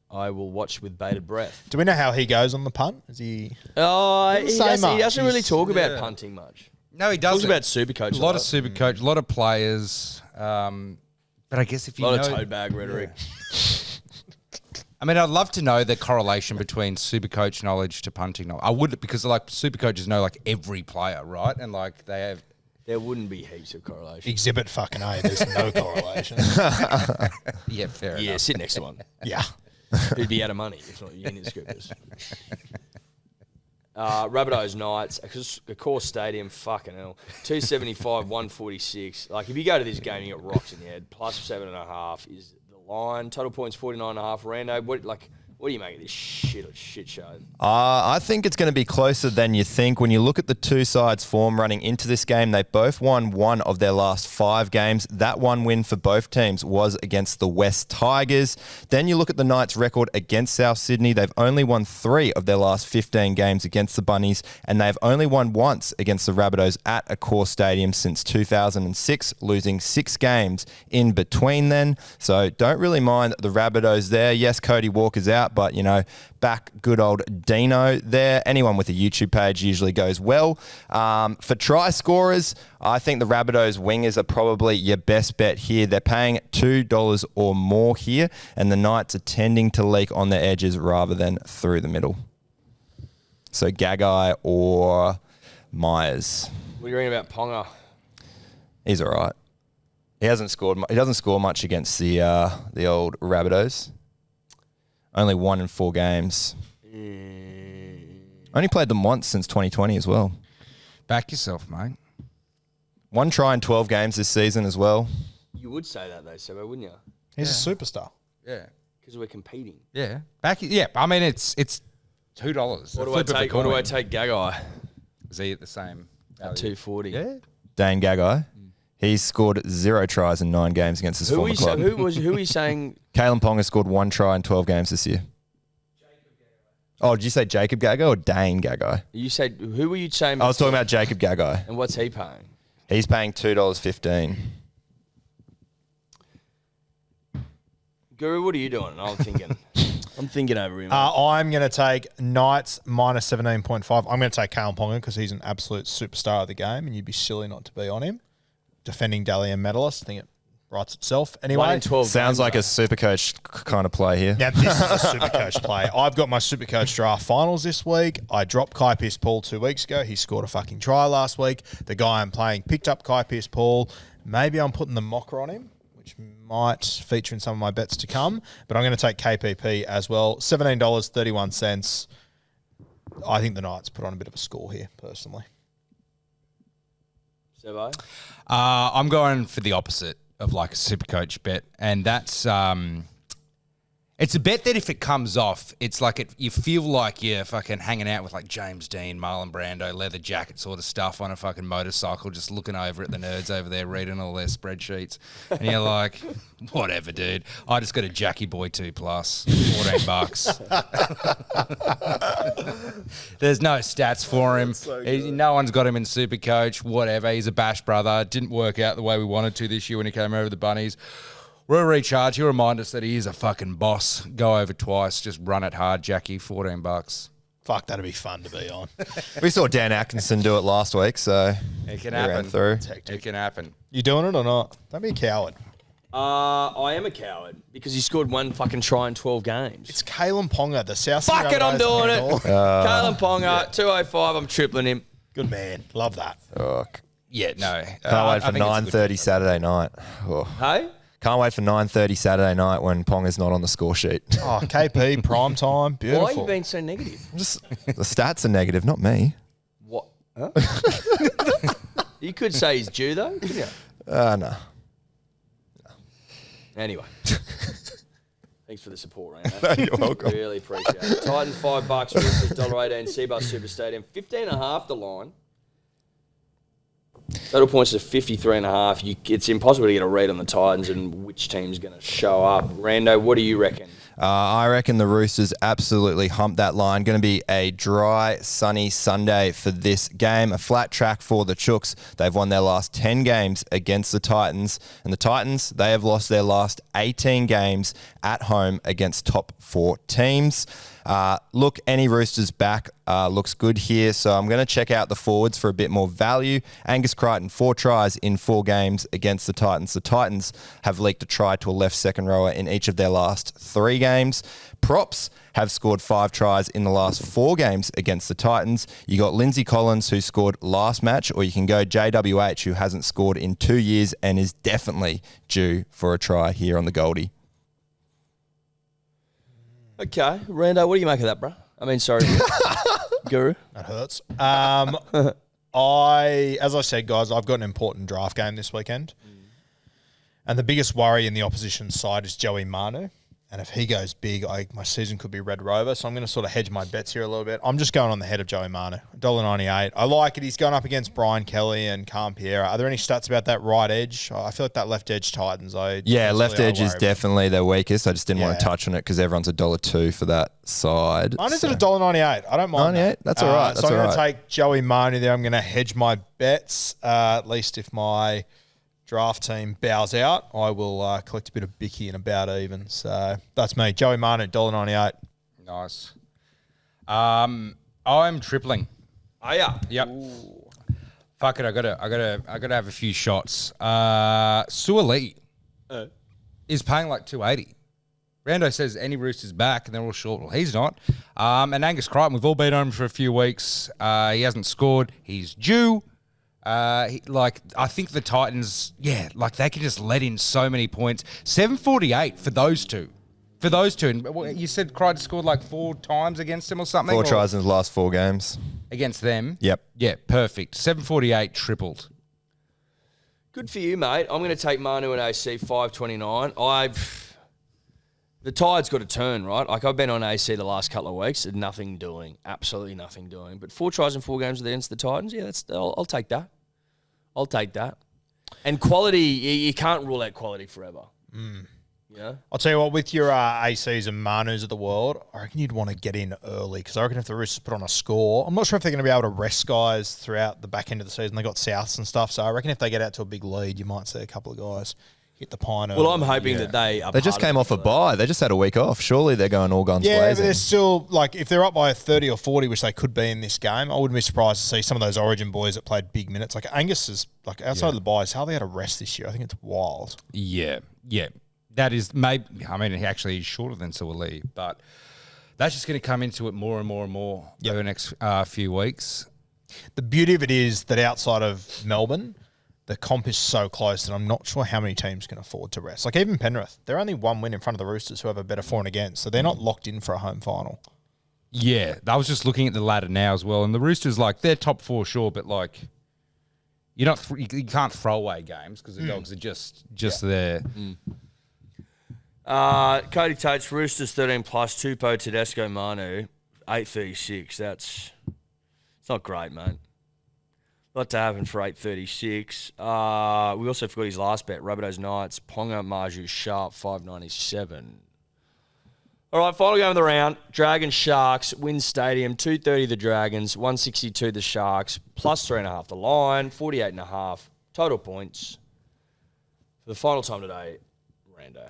I will watch with bated breath. Do we know how he goes on the punt? Is he... Oh, he say much. doesn't really He's- talk about punting much. No, he Talks doesn't. about Supercoach. a lot of super coach, a lot of players. But I guess if a you lot know, of toad bag rhetoric. I mean, I'd love to know the correlation between super coach knowledge to punting knowledge. I would, because like super coaches know like every player, right? And like they have. There wouldn't be heaps of correlation. Exhibit fucking A. There's no correlation. Yeah, fair Yeah, enough. sit next to one. Yeah. Who'd be out of money if not Union Scoopers. Rabbitohs Knights, a course stadium, fucking hell. 275, 146. Like, if you go to this game, you got rocks in your head. Plus 7.5 is the line. Total points 49.5. Rando, what do you make of this shit show? I think it's going to be closer than you think. When you look at the two sides' form running into this game, they both won 1 of their last 5 games. That one win for both teams was against the West Tigers. Then you look at the Knights' record against South Sydney. They've only won 3 of their last 15 games against the Bunnies, and they've only won once against the Rabbitohs at a core stadium since 2006, losing 6 games in between then. So don't really mind the Rabbitohs there. Yes, Cody Walker's out, but, you know, back good old Dino there. Anyone with a YouTube page usually goes well. For try scorers, I think the Rabbitohs wingers are probably your best bet here. They're paying $2 or more here, and the Knights are tending to leak on the edges rather than through the middle. So Gagai or Myers. What do you reckon about Ponga? He's all right. He hasn't scored. He doesn't score much against the old Rabbitohs. Only 1 in 4 games. Only played them once since 2020 as well. Back yourself, mate. 1 try in 12 games this season as well. You would say that though, Sebo, wouldn't you? He's a superstar. Yeah. Because we're competing. Yeah. Yeah. I mean, it's $2. What do I take? What do I take Gagai Is he at the same at 240? Yeah. Dane Gagai. He's scored 0 tries in 9 games against his former club. Who are you saying? Kalen Ponga scored 1 try in 12 games this year. Oh, did you say Jacob Gagai or Dane Gagai? You said who were you saying? I was talking about Jacob Gagai. And what's he paying? He's paying $2.15. Guru, what are you doing? I'm thinking. I'm thinking over him. I'm going to take Knights minus 17.5. I'm going to take Kalen Ponga because he's an absolute superstar of the game, and you'd be silly not to be on him. Defending Dalian medalist, I think it writes itself. Anyway, 1 in 12 Sounds games, like though. a super coach kind of play here. now this is a super coach play. I've got my super coach draft finals this week. I dropped Kai Pearce-Paul 2 weeks ago. He scored a fucking try last week. The guy I'm playing picked up Kai Pearce-Paul. Maybe I'm putting the mocker on him, which might feature in some of my bets to come. But I'm going to take KPP as well. $17.31. I think the Knights put on a bit of a score here, personally. Sebo? I'm going for the opposite of like a super coach bet, and that's it's a bet that if it comes off, it's like you feel like you're fucking hanging out with like James Dean, Marlon Brando, leather jacket sort of stuff on a fucking motorcycle, just looking over at the nerds over there reading all their spreadsheets, and you're like, whatever, dude. I just got a Jackie Boy 2+, $14. There's no stats for him. No one's got him in Supercoach. Whatever. He's a bash brother. Didn't work out the way we wanted to this year when he came over the Bunnies. We'll recharge. He'll remind us that he is a fucking boss. Go over twice. Just run it hard, Jackie. $14. Fuck, that'd be fun to be on. We saw Dan Atkinson do it last week, so It can he ran happen. through. It can happen. You doing it or not? Don't be a coward. I am a coward because he scored 1 fucking try in 12 games. It's Kalen Ponga, the South. Fuck it, I'm doing it. handle. Kalen Ponga, 205. I'm tripling him. Good man. Love that. Oh, Yeah, no. can't wait for 9:30 Saturday night. Oh. Hey? Can't wait for 9:30 Saturday night when Ponga's not on the score sheet. Oh, KP, prime time. Beautiful. Why are you being so negative? Just the stats are negative, not me. What? Huh? You could say he's due though, couldn't you? No. Anyway. Thanks for the support, Rand. You're welcome. Really appreciate it. Titans $5, Roosters $1.18, Seabus Super Stadium, 15.5 the line. Total points is 53.5. It's impossible to get a read on the Titans and which team's going to show up. Rando, what do you reckon? I reckon the Roosters absolutely hump that line. Going to be a dry, sunny Sunday for this game. A flat track for the Chooks. They've won their last 10 games against the Titans. And the Titans, they have lost their last 18 games at home against top 4 teams. Look, any Roosters back looks good here, so I'm going to check out the forwards for a bit more value. Angus Crichton, 4 tries in 4 games against the Titans. The Titans have leaked a try to a left second rower in each of their last 3 games. Props have scored 5 tries in the last 4 games against the Titans. You got Lindsay Collins, who scored last match, or you can go JWH, who hasn't scored in 2 years and is definitely due for a try here on the Goldie. Okay. Rando, what do you make of that, bro? I mean, sorry. Guru. That hurts. As I said, guys, I've got an important draft game this weekend. And the biggest worry in the opposition side is Joey Manu. And if he goes big, my season could be Red Rover. So I'm going to sort of hedge my bets here a little bit. I'm just going on the head of Joey Manu. $1.98. I like it. He's going up against Brian Kelly and Cam Pierre. Are there any stats about that right edge? I feel like that left edge Titans. Left edge is definitely their weakest. I just didn't want to touch on it because everyone's $1.02 for that side. Mine is at $1.98. I don't mind 98? That's all right. So I'm going to take Joey Manu there. I'm going to hedge my bets, at least if my draft team bows out, I will collect a bit of Bicky and about even. So that's me. Joey Manu, $1.98. Nice. I'm tripling. Oh, yeah. Yep. Fuck it. I gotta have a few shots. Suoli is paying like $2.80. Rando says any Roosters back, and they're all short. Well, he's not. And Angus Crichton, we've all been on him for a few weeks. He hasn't scored. He's due. I think the Titans, they can just let in so many points. 748 for those two. And you said Crichton scored like 4 times against them or something? 4 tries in the last 4 games. Against them? Yep. Yeah, perfect. 748 tripled. Good for you, mate. I'm going to take Manu and AC 529. The tide's got to turn, right? Like, I've been on AC the last couple of weeks and nothing doing. Absolutely nothing doing. But 4 tries in 4 games against the Titans, I'll take that. I'll take that. And quality, you can't rule out quality forever. Yeah. I'll tell you what, with your ACs and Manus of the world, I reckon you'd want to get in early because I reckon if the Roosters put on a score, I'm not sure if they're going to be able to rest guys throughout the back end of the season. They got Souths and stuff, so I reckon if they get out to a big lead, you might see a couple of guys hit the pine early. Well, I'm hoping that they are. They just came off a bye. They just had a week off. Surely they're going all guns blazing. Yeah, but they're still, like, if they're up by 30 or 40, which they could be in this game, I wouldn't be surprised to see some of those Origin boys that played big minutes. Like, Angus is, like, outside of the buys, how they had a rest this year. I think it's wild. Yeah. That is maybe. I mean, he actually is shorter than Suwali, but that's just going to come into it more and more and more over the next few weeks. The beauty of it is that outside of Melbourne, the comp is so close that I'm not sure how many teams can afford to rest. Like even Penrith, they're only 1 win in front of the Roosters, who have a better for and against, so they're not locked in for a home final. Yeah, I was just looking at the ladder now as well, and the Roosters, like, they're top 4, sure, but like, you can't throw away games because the Dogs are just there. Cody Tate's Roosters 13+, Tupou, Tedesco, Manu, 836. It's not great, mate. Lot to happen for 836. We also forgot his last bet, Rabbitohs Knights, Ponga, Marju, Sharp, 597. All right, final game of the round. Dragons Sharks, Win Stadium, 230 the Dragons, 162 the Sharks, plus 3.5 the line, 48.5 total points. For the final time today, Rando.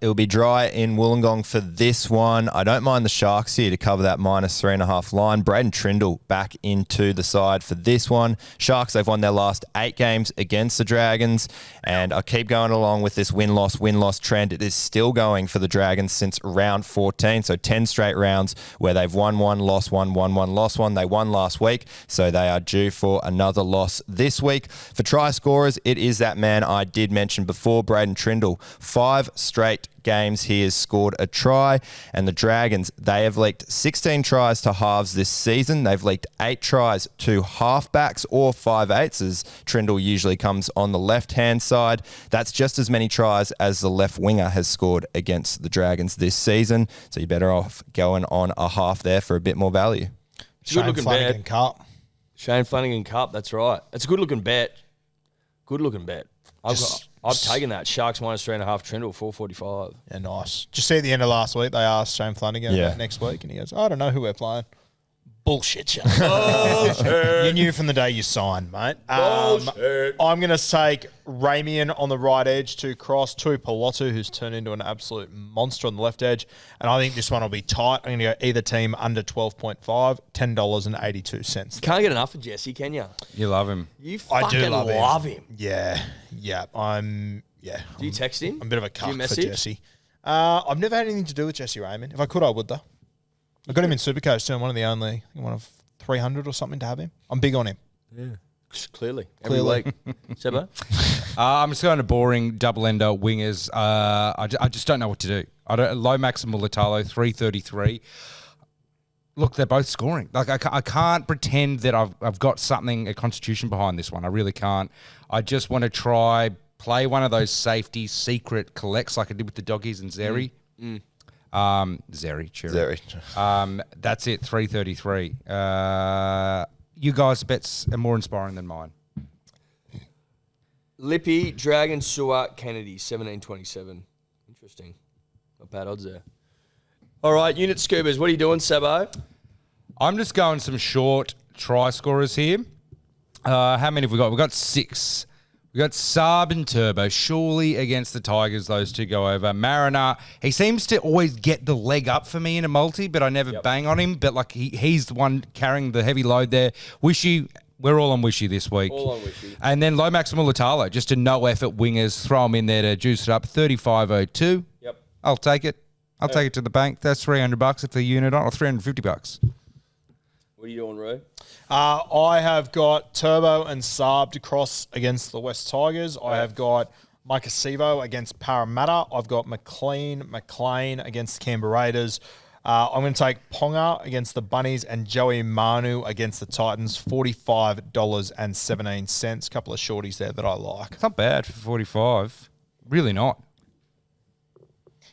It'll be dry in Wollongong for this one. I don't mind the Sharks here to cover that minus 3.5 line. Braden Trindle back into the side for this one. Sharks, they've won their last 8 games against the Dragons, and I keep going along with this win-loss trend. It is still going for the Dragons since round 14, so 10 straight rounds where they've won 1, lost 1, won 1, lost 1. They won last week, so they are due for another loss this week. For try scorers, it is that man I did mention before, Braden Trindle. 5 straight games he has scored a try, and the Dragons, they have leaked 16 tries to halves this season. They've leaked 8 tries to halfbacks or 5/8s, as Trindle usually comes on the left-hand side. That's just as many tries as the left winger has scored against the Dragons this season, so you're better off going on a half there for a bit more value. Shane Flanagan Cup. Shane Flanagan Cup, that's right. It's a good-looking bet. I've taken that. Sharks minus 3.5, Trindle 445. Yeah, nice. Just see at the end of last week, they asked Shane Flanagan about next week, and he goes, I don't know who we're playing. Bullshit, Shane. Bullshit. You knew from the day you signed, mate. Bullshit. I'm going to take Ramian on the right edge to cross to Pilotu, who's turned into an absolute monster on the left edge. And I think this one will be tight. I'm going to go either team under 12.5, $10.82. Can't get enough of Jesse, can you? You love him. You fucking love him. Yeah. Do you text him? I'm a bit of a Do you cuck for message? Jesse. I've never had anything to do with Jesse Raymond. If I could, I would, though. I got him in Supercoach too. I'm one of 300 or something to have him. I'm big on him. Yeah. Clearly. Every week. Sebo? I'm just going to boring double-ender wingers. I just don't know what to do. Lomax and Mulatalo, 333. Look, they're both scoring. Like I can't pretend that I've got a constitution behind this one. I really can't. I just want to play one of those safety secret collects like I did with the doggies and Zeri. Zeri. That's it, 333. You guys' bets are more inspiring than mine. Lippy, Dragon, Suat, Kennedy, 1727. Interesting. Not bad odds there. All right, unit scoobers, what are you doing, Sebo? I'm just going some short try scorers here. How many have we got? We've got 6. We got Saab and Turbo. Surely against the Tigers, those two go over. Mariner, he seems to always get the leg up for me in a multi, but I never bang on him. But like he's the one carrying the heavy load there. Wishy, we're all on Wishy this week. All on Wishy. And then Lomax and Mulatalo, just a no-effort wingers. Throw them in there to juice it up. 35.02. Yep. I'll take it. I'll take it to the bank. That's $300 if the unit on, or $350. What are you doing, Ray? I have got Turbo and Saab to cross against the West Tigers. I have got Mike Acevo against Parramatta. I've got McLean against the Canberra Raiders. I'm going to take Ponga against the Bunnies and Joey Manu against the Titans, $45.17. A couple of shorties there that I like. It's not bad for 45. Really not.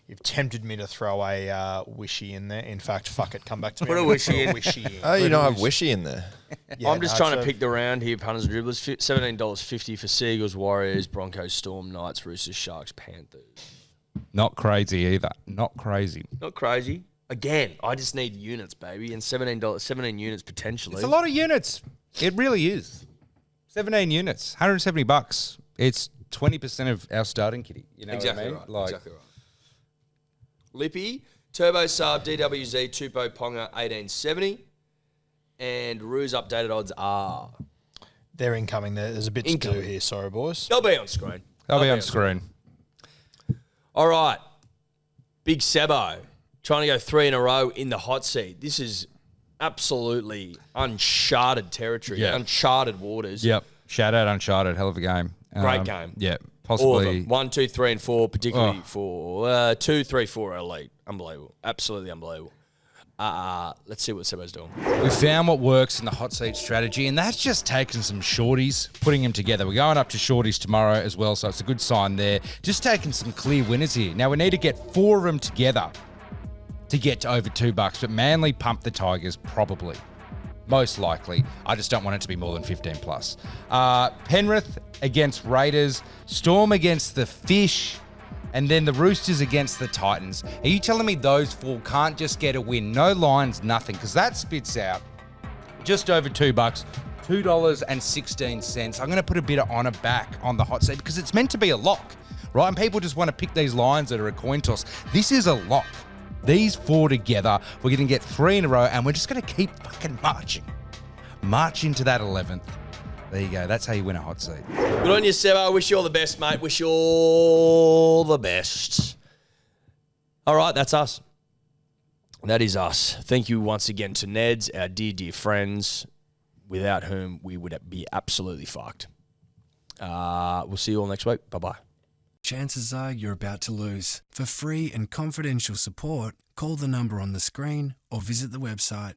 You've tempted me to throw a wishy in there. In fact, fuck it, come back to me. Put a wishy in. Oh, you don't have Wishy in there. Yeah, I'm just no, trying to so- pick the round here, punters and dribblers. $17.50 for Seagulls, Warriors, Broncos, Storm, Knights, Roosters, Sharks, Panthers. Not crazy either. Not crazy. Not crazy. Again, I just need units, baby, and $17, 17 units potentially. It's a lot of units. It really is. 17 units, $170. It's 20% of our starting kitty. You know Exactly what I mean? right. Like, Exactly right. Lippy, Turbo Saab, DWZ, Tupo Ponga, 1870. And Ruse updated odds are. They're incoming. There's a bit to do here. Sorry, boys. They'll be on screen. They'll be on screen. All right. Big Sebo trying to go 3 in a row in the hot seat. This is absolutely uncharted territory, Yeah. uncharted waters. Yep. Shout out Uncharted. Hell of a game. Great game. Yeah. All of Possibly. them. 1, 2, 3, and 4, particularly 4. 2, 3, 4 are elite. Unbelievable. Absolutely unbelievable. Let's see what Sebo's doing. We found what works in the hot seat strategy, and that's just taking some shorties, putting them together. We're going up to shorties tomorrow as well, so it's a good sign there. Just taking some clear winners here. Now, we need to get 4 of them together to get to over $2, but Manly pumped the Tigers probably. Most likely. I just don't want it to be more than 15 plus. Penrith against Raiders, Storm against the Fish, and then the Roosters against the Titans. Are you telling me those 4 can't just get a win? No lines, nothing, because that spits out just over $2, $2.16. I'm going to put a bit of honour back on the hot seat because it's meant to be a lock, right? And people just want to pick these lines that are a coin toss. This is a lock. These 4 together, we're going to get 3 in a row, and we're just going to keep fucking marching. March into that 11th. There you go. That's how you win a hot seat. Good on you, Sebo. I wish you all the best, mate. Wish you all the best. All right, that's us. That is us. Thank you once again to Neds, our dear, dear friends, without whom we would be absolutely fucked. We'll see you all next week. Bye-bye. Chances are you're about to lose. For free and confidential support, call the number on the screen or visit the website